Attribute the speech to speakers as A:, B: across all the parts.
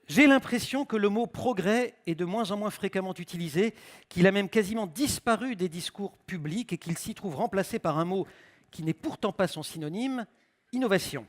A: J'ai l'impression que le mot progrès est de moins en moins fréquemment utilisé, qu'il a même quasiment disparu des discours publics et qu'il s'y trouve remplacé par un mot qui n'est pourtant pas son synonyme, innovation.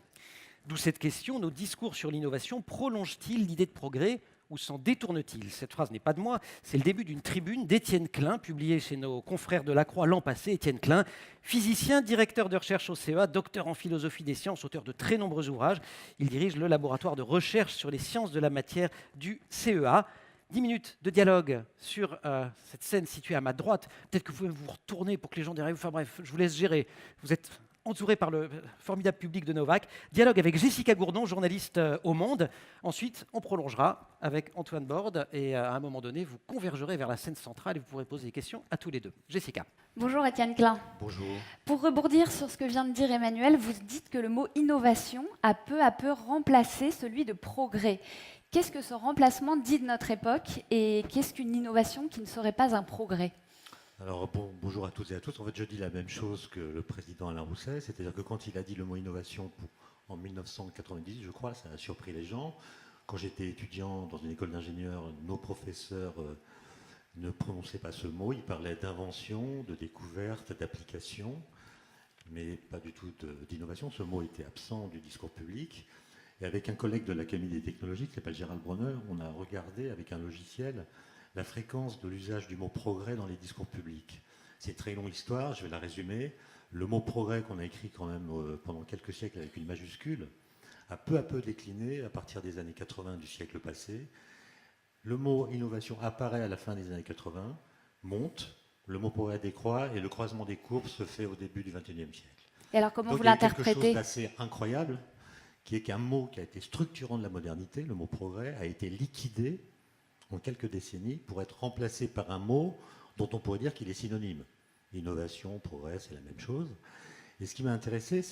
A: D'où cette question, nos discours sur l'innovation prolongent-ils l'idée de progrès ou s'en détournent-ils? Cette phrase n'est pas de moi, c'est le début d'une tribune d'Étienne Klein, publiée chez nos confrères de la Croix l'an passé. Étienne Klein, physicien, directeur de recherche au CEA, docteur en philosophie des sciences, auteur de très nombreux ouvrages. Il dirige le laboratoire de recherche sur les sciences de la matière du CEA. 10 minutes de dialogue sur cette scène située à ma droite. Peut-être que vous pouvez vous retourner pour que les gens derrière vous... Enfin bref, je vous laisse gérer. Vous êtes entouré par le formidable public de Novac. Dialogue avec Jessica Gourdon, journaliste au Monde. Ensuite, on prolongera avec Antoine Borde et à un moment donné, vous convergerez vers la scène centrale et vous pourrez poser des questions à tous les deux. Jessica.
B: Bonjour Étienne Klein.
C: Bonjour.
B: Pour rebondir sur ce que vient de dire Emmanuel, vous dites que le mot innovation a peu à peu remplacé celui de progrès. Qu'est-ce que ce remplacement dit de notre époque et qu'est-ce qu'une innovation qui ne serait pas un progrès ?
C: Alors bonjour à toutes et à tous. En fait, je dis la même chose que le président Alain Rousset, c'est-à-dire que quand il a dit le mot innovation en 1990, je crois, ça a surpris les gens. Quand j'étais étudiant dans une école d'ingénieurs, nos professeurs ne prononçaient pas ce mot. Ils parlaient d'invention, de découverte, d'application, mais pas du tout d'innovation. Ce mot était absent du discours public. Et avec un collègue de l'Académie des technologies qui s'appelle Gérald Bronner, on a regardé avec un logiciel la fréquence de l'usage du mot progrès dans les discours publics. C'est une très longue histoire, je vais la résumer. Le mot progrès qu'on a écrit quand même pendant quelques siècles avec une majuscule a peu à peu décliné à partir des années 80 du siècle passé. Le mot innovation apparaît à la fin des années 80, monte, le mot progrès décroît et le croisement des courbes se fait au début du XXIe siècle.
B: Et alors comment
C: Donc,
B: vous
C: il y a quelque
B: l'interprétez ?
C: chose d'assez incroyable, qui est qu'un mot qui a été structurant de la modernité, le mot progrès, a été liquidé en quelques décennies pour être remplacé par un mot dont on pourrait dire qu'il est synonyme. Innovation, progrès, c'est la même chose. Et ce qui m'a intéressé,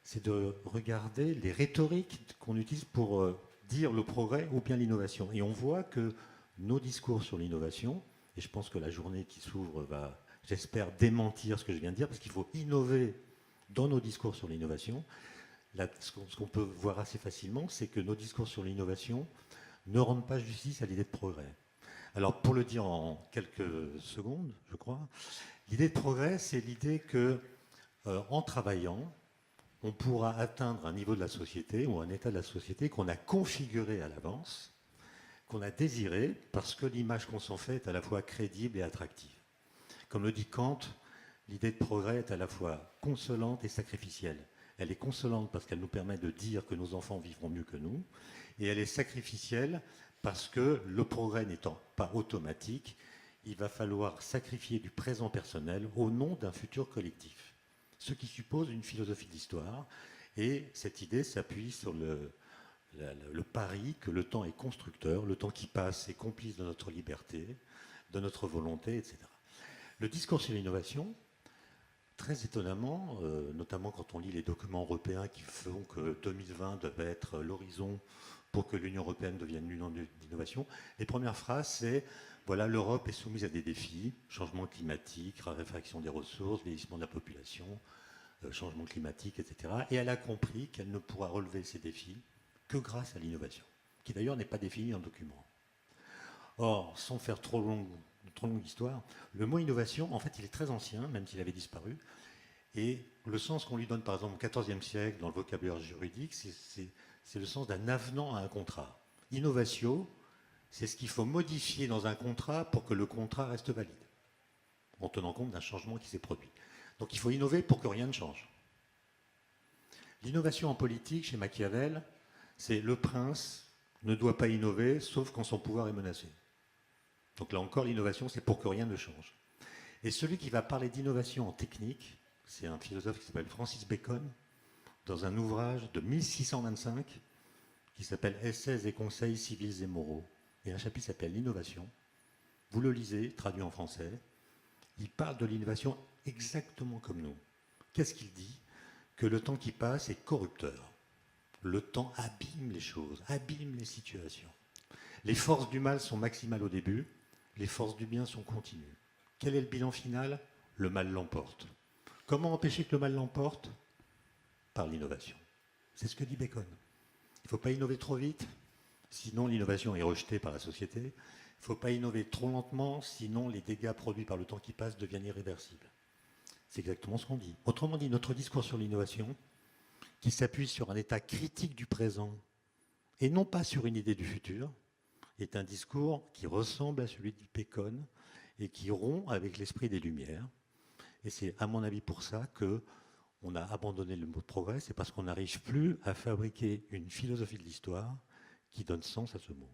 C: c'est de regarder les rhétoriques qu'on utilise pour dire le progrès ou bien l'innovation. Et on voit que nos discours sur l'innovation, et je pense que la journée qui s'ouvre va, j'espère, démentir ce que je viens de dire, parce qu'il faut innover dans nos discours sur l'innovation. Ce qu'on peut voir assez facilement, c'est que nos discours sur l'innovation ne rendent pas justice à l'idée de progrès. Alors, pour le dire en quelques secondes, je crois, l'idée de progrès, c'est l'idée que, en travaillant, on pourra atteindre un niveau de la société ou un état de la société qu'on a configuré à l'avance, qu'on a désiré, parce que l'image qu'on s'en fait est à la fois crédible et attractive. Comme le dit Kant, l'idée de progrès est à la fois consolante et sacrificielle. Elle est consolante parce qu'elle nous permet de dire que nos enfants vivront mieux que nous, et elle est sacrificielle parce que le progrès n'étant pas automatique, il va falloir sacrifier du présent personnel au nom d'un futur collectif. Ce qui suppose une philosophie d'histoire, et cette idée s'appuie sur le pari que le temps est constructeur, le temps qui passe est complice de notre liberté, de notre volonté, etc. Le discours sur l'innovation, très étonnamment, notamment quand on lit les documents européens qui font que 2020 devait être l'horizon pour que l'Union européenne devienne l'union d'innovation, les premières phrases, c'est voilà, l'Europe est soumise à des défis, changement climatique, raréfaction des ressources, vieillissement de la population, changement climatique, etc. Et elle a compris qu'elle ne pourra relever ces défis que grâce à l'innovation, qui d'ailleurs n'est pas définie dans le document. Or, sans faire trop longue histoire, le mot innovation, en fait, il est très ancien, même s'il avait disparu, et le sens qu'on lui donne, par exemple, au XIVe siècle, dans le vocabulaire juridique, c'est le sens d'un avenant à un contrat. Innovatio, c'est ce qu'il faut modifier dans un contrat pour que le contrat reste valide, en tenant compte d'un changement qui s'est produit. Donc il faut innover pour que rien ne change. L'innovation en politique, chez Machiavel, c'est le prince ne doit pas innover, sauf quand son pouvoir est menacé. Donc là encore, l'innovation, c'est pour que rien ne change. Et celui qui va parler d'innovation en technique, c'est un philosophe qui s'appelle Francis Bacon, dans un ouvrage de 1625 qui s'appelle Essais et conseils civils et moraux. Et un chapitre s'appelle L'innovation. Vous le lisez, traduit en français. Il parle de l'innovation exactement comme nous. Qu'est-ce qu'il dit ? Que le temps qui passe est corrupteur. Le temps abîme les choses, abîme les situations. Les forces du mal sont maximales au début, les forces du bien sont continues. Quel est le bilan final ? Le mal l'emporte. Comment empêcher que le mal l'emporte ? Par l'innovation. C'est ce que dit Bacon. Il ne faut pas innover trop vite, sinon l'innovation est rejetée par la société. Il ne faut pas innover trop lentement, sinon les dégâts produits par le temps qui passe deviennent irréversibles. C'est exactement ce qu'on dit. Autrement dit, notre discours sur l'innovation, qui s'appuie sur un état critique du présent et non pas sur une idée du futur, est un discours qui ressemble à celui du Bacon et qui rompt avec l'esprit des Lumières. Et c'est à mon avis pour ça qu'on a abandonné le mot de progrès, c'est parce qu'on n'arrive plus à fabriquer une philosophie de l'histoire qui donne sens à ce mot.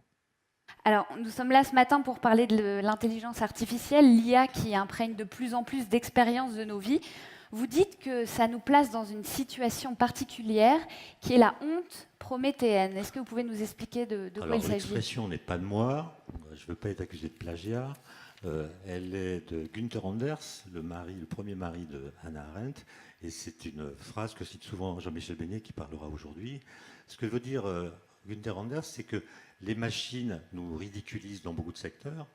B: Alors, nous sommes là ce matin pour parler de l'intelligence artificielle, l'IA qui imprègne de plus en plus d'expériences de nos vies. Vous dites que ça nous place dans une situation particulière qui est la honte prométhéenne. Est-ce que vous pouvez nous expliquer de quoi il s'agit ?
C: L'expression n'est pas de moi, je ne veux pas être accusé de plagiat. Elle est de Günther Anders, le premier mari de Hannah Arendt, et c'est une phrase que cite souvent Jean-Michel Besnier qui parlera aujourd'hui. Ce que veut dire Günther Anders, c'est que les machines nous ridiculisent dans beaucoup de secteurs,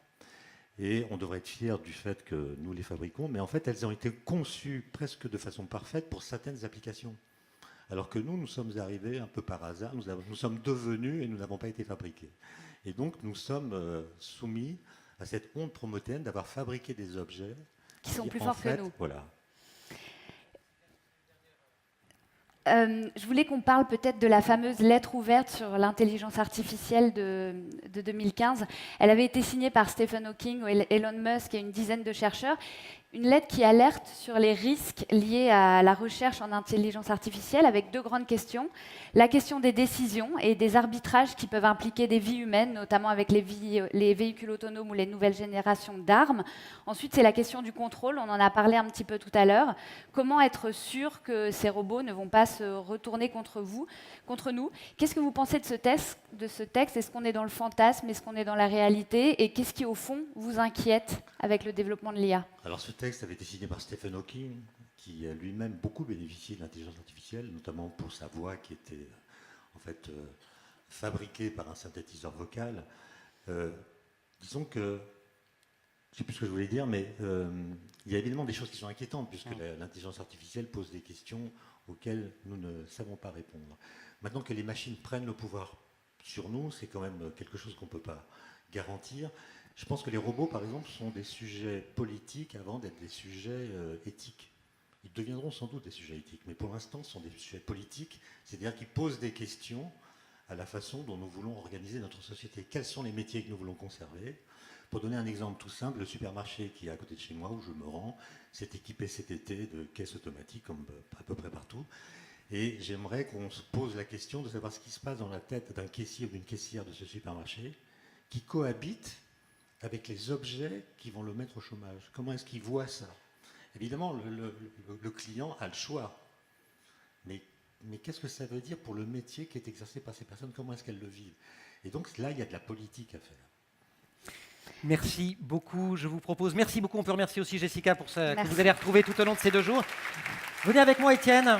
C: et on devrait être fier du fait que nous les fabriquons, mais en fait elles ont été conçues presque de façon parfaite pour certaines applications. Alors que nous sommes arrivés un peu par hasard, nous sommes devenus et nous n'avons pas été fabriqués. Et donc nous sommes soumis à cette honte prométhéenne d'avoir fabriqué des objets
B: qui sont plus forts que nous.
C: Voilà.
B: Je voulais qu'on parle peut-être de la fameuse lettre ouverte sur l'intelligence artificielle de 2015. Elle avait été signée par Stephen Hawking, Elon Musk et une dizaine de chercheurs. Une lettre qui alerte sur les risques liés à la recherche en intelligence artificielle avec deux grandes questions. La question des décisions et des arbitrages qui peuvent impliquer des vies humaines, notamment avec les véhicules autonomes ou les nouvelles générations d'armes. Ensuite, c'est la question du contrôle, on en a parlé un petit peu tout à l'heure. Comment être sûr que ces robots ne vont pas se retourner contre nous ? Qu'est-ce que vous pensez de ce texte ? Est-ce qu'on est dans le fantasme ? Est-ce qu'on est dans la réalité ? Et qu'est-ce qui, au fond, vous inquiète avec le développement de l'IA ?
C: Alors ce texte avait été signé par Stephen Hawking, qui a lui-même beaucoup bénéficié de l'intelligence artificielle, notamment pour sa voix qui était en fait fabriquée par un synthétiseur vocal. Disons que, je ne sais plus ce que je voulais dire, mais il y a évidemment des choses qui sont inquiétantes, puisque l'intelligence artificielle pose des questions auxquelles nous ne savons pas répondre. Maintenant que les machines prennent le pouvoir sur nous, c'est quand même quelque chose qu'on ne peut pas garantir. Je pense que les robots, par exemple, sont des sujets politiques avant d'être des sujets éthiques. Ils deviendront sans doute des sujets éthiques, mais pour l'instant, ce sont des sujets politiques, c'est-à-dire qu'ils posent des questions à la façon dont nous voulons organiser notre société. Quels sont les métiers que nous voulons conserver ? Pour donner un exemple tout simple, le supermarché qui est à côté de chez moi, où je me rends, s'est équipé cet été de caisses automatiques, comme à peu près partout. Et j'aimerais qu'on se pose la question de savoir ce qui se passe dans la tête d'un caissier ou d'une caissière de ce supermarché qui cohabite avec les objets qui vont le mettre au chômage. Comment est-ce qu'il voit ça ? Évidemment, le client a le choix. Mais qu'est-ce que ça veut dire pour le métier qui est exercé par ces personnes ? Comment est-ce qu'elles le vivent ? Et donc là, il y a de la politique à faire.
A: Merci beaucoup. Je vous propose, merci beaucoup. On peut remercier aussi Jessica pour ça, que vous allez retrouver tout au long de ces 2 jours. Venez avec moi, Étienne.